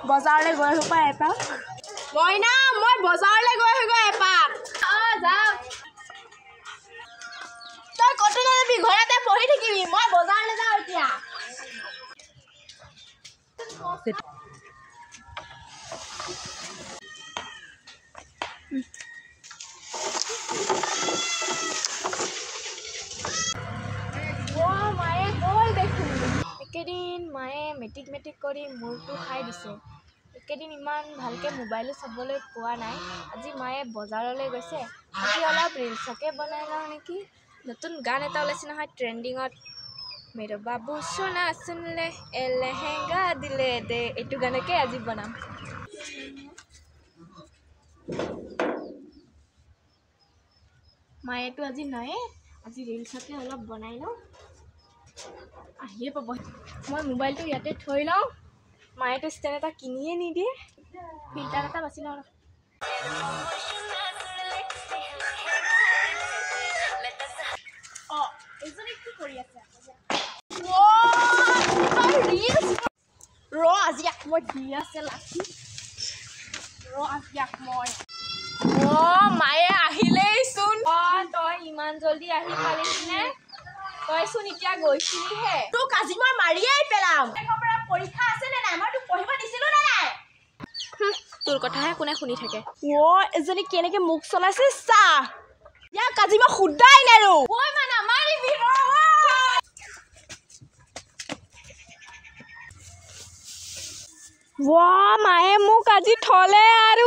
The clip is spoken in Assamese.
বজাৰলৈ গৈ হ'ব এপাক মইনা মই বজাৰলৈ গৈ হ'ব এপাক যাওক তই কতো নাযাবি ঘৰতে পঢ়ি থাকিবি মই বজাৰলৈ যাওঁ এতিয়া মায়ে গ'ল দেখোন একেদিন মায়ে মেট্ৰিক কৰি মূৰটো খাই দিছে একেদিন ইমান ভালকৈ মোবাইলো চাবলৈ পোৱা নাই আজি মায়ে বজাৰলৈ গৈছে আজি অলপ ৰিলচকে বনাই লওঁ নেকি নতুন গান এটা ওলাইছে নহয় ট্ৰেণ্ডিঙত মেৰা বাবু সোনা সুনলে এ লেহেংগা দিলে দে এইটো গানকে আজি বনাম মায়েতো আজি নায়ে আজি ৰিলচকে অলপ বনাই লওঁ আহিয়ে পাব মই মোবাইলটো ইয়াতে থৈ লওঁ মায়েতো ষ্টেণ্ড এটা কিনিয়ে নিদিয়ে ফিল্টাৰ এটা বাছি লওঁ এইজনী কি কৰি আছে আজি মই দি আছে লাঠি আজি মই মায়ে আহিলেইচোন তই ইমান জলদি আহি পালিছনে তইচোন এতিয়া গৈছিলিহে তোক আজি মই মাৰিয়েই পেলাম পৰীক্ষা আছে নে নাই মই তোক পঢ়িব দিছিলো নে নাই তোৰ কথাহে কোনে শুনি থাকে এজনী কেনেকে মুখ চলাইছে চা ইয়াক আজি মই সুধাই নেৰো নামাৰিবি মায়ে মোক আজি থলে আৰু